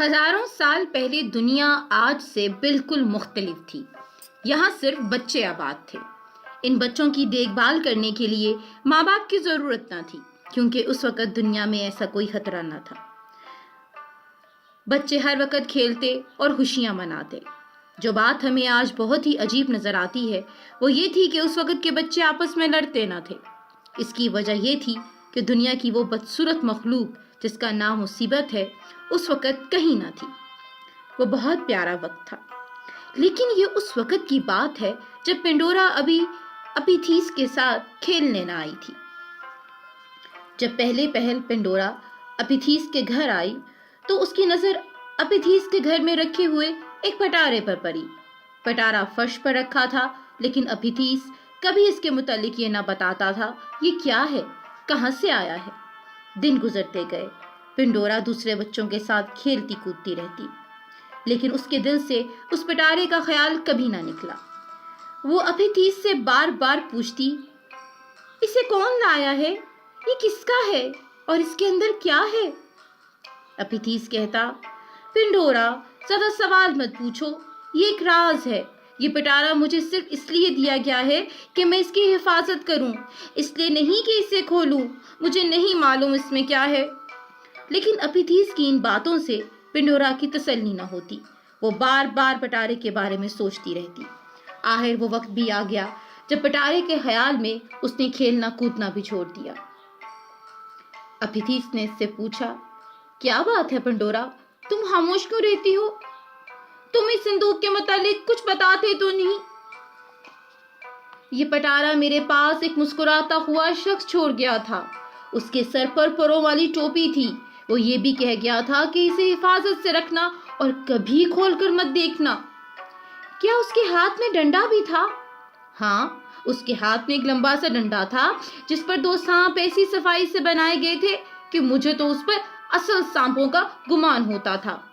हजारों साल पहले दुनिया आज से बिल्कुल मुख्तलिफ थी। यहाँ सिर्फ बच्चे आबाद थे। इन बच्चों की देखभाल करने के लिए माँ बाप की जरूरत न थी, क्योंकि उस वक़्त दुनिया में ऐसा कोई खतरा न था। बच्चे हर वक़्त खेलते और खुशियाँ मनाते। जो बात हमें आज बहुत ही अजीब नज़र आती है वो ये थी कि उस वक़्त के बच्चे आपस में लड़ते न थे। इसकी वजह ये थी कि दुनिया की वो बदसूरत मखलूक जिसका नाम मुसीबत है उस वक़्त कहीं ना थी। वो बहुत प्यारा वक्त था, लेकिन ये उस वक़्त की बात है जब पेंडोरा अभी अपिथीस के साथ खेलने न आई थी। जब पहले पहल पेंडोरा अपिथीस के घर आई तो उसकी नज़र अपिथीस के घर में रखे हुए एक पटारे पर पड़ी। पटारा फर्श पर रखा था, लेकिन अपिथीस कभी इसके मुतालिक ये ना बताता था ये क्या है, कहाँ से आया है। दिन गुजरते गए। पेंडोरा दूसरे बच्चों के साथ खेलती कूदती रहती, लेकिन उसके दिल से उस पटारे का ख्याल कभी ना निकला। वो अपिथीस से बार बार पूछती, इसे कौन लाया है, ये किसका है और इसके अंदर क्या है। अपिथीस कहता, पेंडोरा ज्यादा सवाल मत पूछो, ये एक राज है। ये पटारा मुझे सिर्फ इसलिए दिया गया है कि मैं इसकी हिफाजत करूं, इसलिए नहीं कि इसे खोलूं। मुझे नहीं मालूम इसमें क्या है। लेकिन अपिथीस की इन बातों से पेंडोरा की तसल्ली न होती। वो बार बार पटारे के बारे में सोचती रहती। आखिर वो वक्त भी आ गया जब पटारे के ख्याल में उसने खेलना कूदना भी छोड़ दिया। अपिथीस ने इससे पूछा, क्या बात है पेंडोरा, तुम खामोश क्यों रहती हो? तुम इस संदूक के मुतालिक कुछ बताते तो नहीं? ये पटारा मेरे पास एक मुस्कुराता हुआ शख्स छोड़ गया था। उसके सर पर परों वाली टोपी थी। वो ये भी कह गया था कि इसे हिफाजत से रखना और कभी खोलकर मत देखना। क्या उसके हाथ में डंडा भी था? हाँ, उसके हाथ में एक लंबा सा डंडा था जिस पर 2 सांप ऐसी सफाई से बनाए गए थे कि मुझे तो उस पर असल सांपों का गुमान होता था।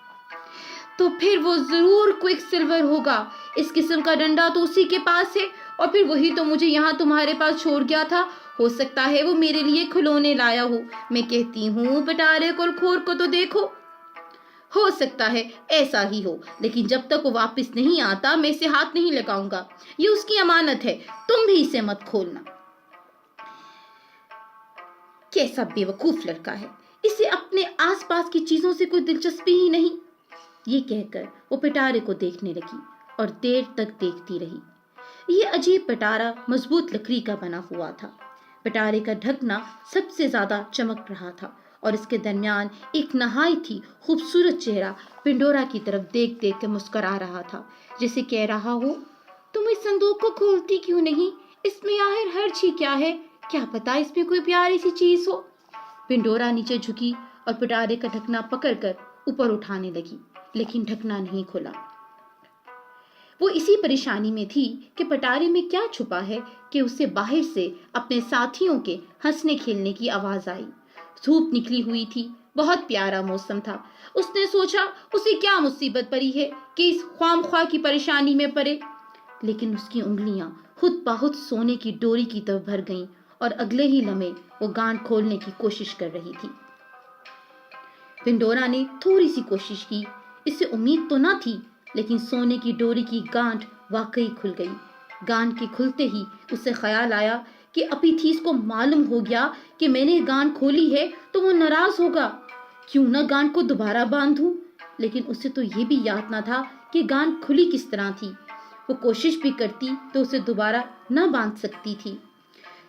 तो फिर वो जरूर क्विक सिल्वर होगा। इस किस्म का डंडा तो उसी के पास है, और फिर वही तो मुझे यहाँ तुम्हारे पास छोड़ गया था। हो सकता है वो मेरे लिए खिलौने लाया हो। मैं कहती हूँ पटारे को खोर को तो देखो। हो सकता है ऐसा ही हो, लेकिन जब तक वो वापस नहीं आता मैं इसे हाथ नहीं लगाऊंगा। ये उसकी अमानत है, तुम भी इसे मत खोलना। कैसा बेवकूफ लड़का है, इसे अपने आसपास की चीजों से कोई दिलचस्पी ही नहीं। ये कहकर वो पटारे को देखने लगी और देर तक देखती रही। ये अजीब पटारा मजबूत लकड़ी का बना हुआ था। पटारे का ढकना सबसे ज्यादा चमक रहा था और इसके दरमियान एक नहायत ही खूबसूरत चेहरा पेंडोरा की तरफ देख देख के मुस्कुरा रहा था, जैसे कह रहा हो, तुम इस संदूक को खोलती क्यों नहीं? इसमें आखिर हर्ज ही क्या है? क्या पता इसमें कोई प्यारी सी चीज हो। पेंडोरा नीचे झुकी और पटारे का ढकना पकड़कर ऊपर उठाने लगी, लेकिन ढकना नहीं खुला। वो इसी परेशानी में थी कि पटारे में क्या छुपा है कि उसे बाहर से अपने साथियों के हंसने खेलने की आवाज आई। धूप निकली हुई थी, बहुत प्यारा मौसम था। उसने सोचा उसे क्या मुसीबत पड़ी है कि इस ख्वामख्वाह की परेशानी में पड़े। लेकिन उसकी उंगलियां खुद बहुत सोने की डोरी की तरफ भर गईं और अगले ही लम्हे वो गांठ खोलने की कोशिश कर रही थी। पेंडोरा ने थोड़ी सी कोशिश की। इससे उम्मीद तो न थी, लेकिन सोने की डोरी की गांठ वाकई खुल गई। गांठ के खुलते ही उसे ख्याल आया कि अपिथीस को मालूम हो गया कि मैंने गांठ खोली है तो वो नाराज होगा। क्यों न गांठ को दोबारा बांधूं? लेकिन उसे तो ये भी याद न था कि गांठ खुली किस तरह थी। वो कोशिश भी करती तो उसे दोबारा न बांध सकती थी।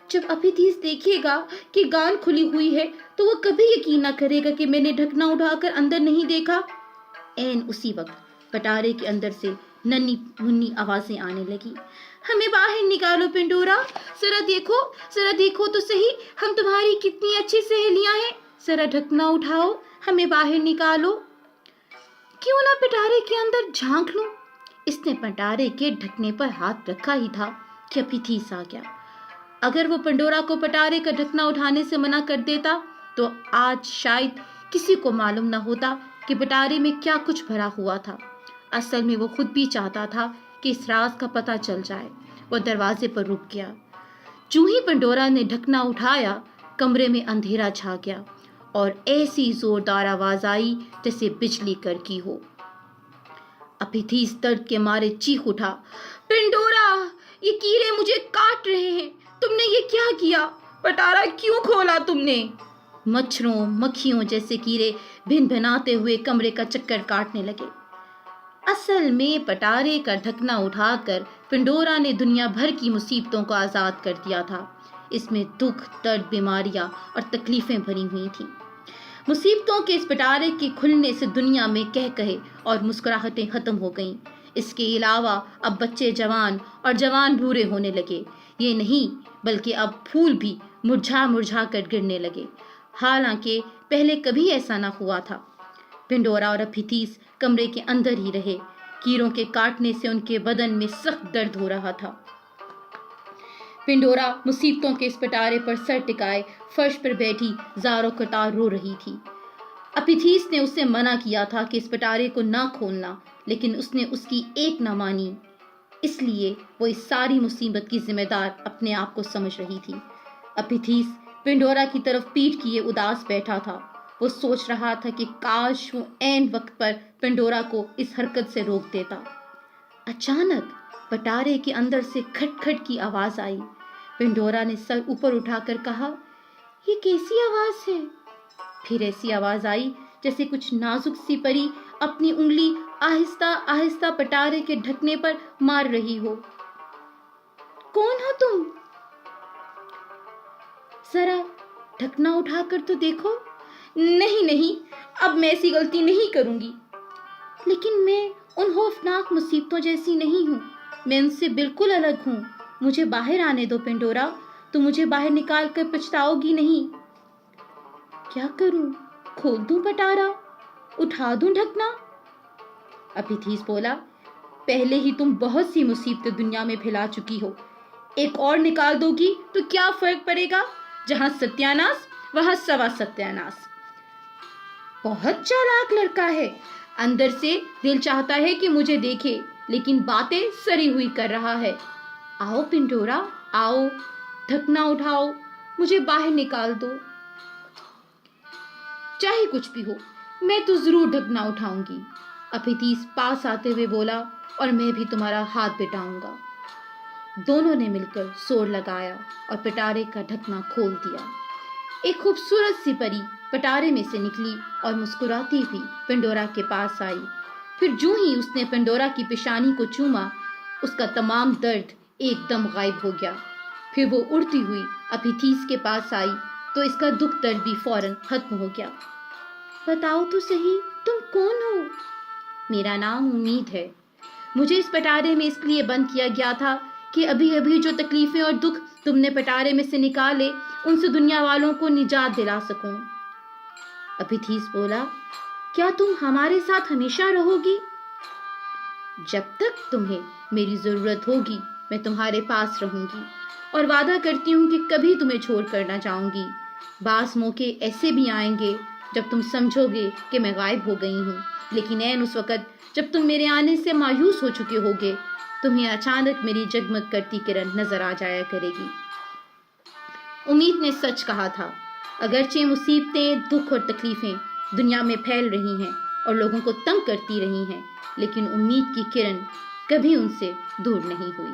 जब अपिथीस देखेगा कि गांठ खुली हुई है तो वो कभी यकीन न करेगा कि मैंने ढकना उठाकर अंदर नहीं देखा। ऐन उसी वक्त पटारे के अंदर से नन्ही मुन्नी आवाजें आने लगी। हमें बाहर निकालो पेंडोरा, जरा देखो तो सही, हम तुम्हारी कितनी अच्छी सहेलियां हैं। जरा ढकना उठाओ, हमें बाहर निकालो। क्यों ना पटारे के अंदर झांक लूं। इसने पटारे के ढकने पर हाथ रखा ही था कि अपिथीस आ गया। अगर वो पेंडोरा को पटारे का ढकना उठाने से मना कर देता तो आज शायद किसी को मालूम न होता कि पटारे में क्या कुछ भरा हुआ था। असल में वो खुद भी चाहता था कि इस राज का पता चल जाए। वो दरवाजे पर रुक गया। जूं ही पेंडोरा ने ढकना उठाया, कमरे में अंधेरा छा गया اور ایسی زوردار آواز آئی جیسے بجلی کڑکی ہو۔ اپیتھیس درد کے مارے چیخ اٹھا، پنڈورا، یہ کیڑے مجھے کاٹ رہے ہیں، تم نے یہ کیا کیا؟ پٹارا کیوں کھولا تم نے؟ مچھروں مکھیوں جیسے کیڑے بھن بھناتے ہوئے کمرے کا چکر کاٹنے لگے۔ اصل میں پٹارے کا ڈھکنا اٹھا کر پنڈورا نے دنیا بھر کی مصیبتوں کو آزاد کر دیا تھا۔ اس میں دکھ، درد، بیماریاں اور تکلیفیں بھری ہوئی تھیں۔ مصیبتوں کے اس پٹارے کے کھلنے سے دنیا میں کہے اور مسکراہٹیں ختم ہو گئیں۔ اس کے علاوہ اب بچے جوان اور جوان بوڑھے ہونے لگے۔ یہ نہیں بلکہ اب پھول بھی مرجھا مرجھا کر گرنے لگے، حالانکہ پہلے کبھی ایسا نہ ہوا تھا۔ پنڈورا اور اپیتھیس کمرے کے اندر ہی رہے۔ کیڑوں کے کاٹنے سے ان کے بدن میں سخت درد ہو رہا تھا۔ پنڈورا مصیبتوں کے اس پٹارے پر سر ٹکائے فرش پر بیٹھی زاروں قطار رو رہی تھی۔ اپیتھیس نے اسے منع کیا تھا کہ اس پٹارے کو نہ کھولنا، لیکن اس نے اس کی ایک نہ مانی۔ اس لیے وہ اس ساری مصیبت کی ذمہ دار اپنے آپ کو سمجھ رہی تھی۔ اپیتھیس پنڈورا کی طرف پیٹھ کیے اداس بیٹھا تھا۔ وہ سوچ رہا تھا کہ کاش وہ عین وقت پر پنڈورا کو اس حرکت سے روک دیتا۔ اچانک پٹارے کے اندر سے کھٹ کھٹ کی آواز آئی۔ پنڈورا نے سر اوپر اٹھا کر کہا، یہ کیسی آواز ہے؟ پھر ایسی آواز آئی جیسے کچھ نازک سی پری اپنی انگلی آہستہ آہستہ پٹارے کے ڈھکنے پر مار رہی ہو۔ کون ہو تم؟ ذرا ڈھکنا اٹھا کر تو دیکھو۔ نہیں، اب میں ایسی غلطی نہیں کروں گی۔ لیکن میں ان خوفناک مصیبتوں جیسی نہیں ہوں، میں ان سے بالکل الگ ہوں۔ مجھے باہر آنے دو پنڈورا، تو مجھے باہر نکال کر پچھتاؤ گی نہیں۔ کیا کروں؟ کھول دوں پٹارا؟ اٹھا دوں ڈھکنا؟ اپیتھیس بولا، پہلے ہی تم بہت سی مصیبتیں دنیا میں پھیلا چکی ہو، ایک اور نکال دو گی تو کیا فرق پڑے گا؟ جہاں ستیاناس وہاں سوا ستیاناس۔ بہت چالاک لڑکا ہے، اندر سے دل چاہتا ہے کہ مجھے دیکھے، لیکن باتیں سری ہوئی کر رہا ہے۔ آؤ پنڈورا، آؤ، ڈھکنا اٹھاؤ، مجھے باہر نکال دو۔ چاہے کچھ بھی ہو، میں تو ضرور ڈھکنا اٹھاؤں گی۔ اپیتھیس پاس آتے ہوئے بولا، اور میں بھی تمہارا ہاتھ بٹاؤں گا۔ دونوں نے مل کر زور لگایا اور پٹارے کا ڈھکنا کھول دیا۔ ایک خوبصورت سی پری پٹارے میں سے نکلی اور مسکراتی ہوئی پنڈورا کے پاس آئی۔ پھر جو ہی اس نے پنڈورا کی پیشانی کو چوما، اس کا تمام درد ایک دم غائب ہو گیا۔ پھر وہ اڑتی ہوئی اپیتھیس کے پاس آئی تو اس کا دکھ درد بھی فوراً ختم ہو گیا۔ بتاؤ تو صحیح، تم کون ہو؟ میرا نام امید ہے۔ مجھے اس پٹارے میں اس لیے بند کیا گیا تھا کہ ابھی ابھی جو تکلیفیں اور دکھ تم نے پٹارے میں سے نکالے، ان سے دنیا والوں کو نجات دلا سکوں۔ اپیتھیس بولا، کیا تم ہمارے ساتھ ہمیشہ رہو گی؟ جب تک تمہیں میری ضرورت ہوگی میں تمہارے پاس رہوں گی، اور وعدہ کرتی ہوں کہ کبھی تمہیں چھوڑ کر نہ جاؤں گی۔ بعض موقع ایسے بھی آئیں گے جب تم سمجھو گے کہ میں غائب ہو گئی ہوں، لیکن عین اس وقت جب تم میرے آنے سے مایوس ہو چکے ہوگے، تمہیں اچانک میری جگمگ کرتی کرن نظر آ جایا کرے گی۔ امید نے سچ کہا تھا۔ اگرچہ مصیبتیں، دکھ اور تکلیفیں دنیا میں پھیل رہی ہیں اور لوگوں کو تنگ کرتی رہی ہیں، لیکن امید کی کرن کبھی ان سے دور نہیں ہوئی۔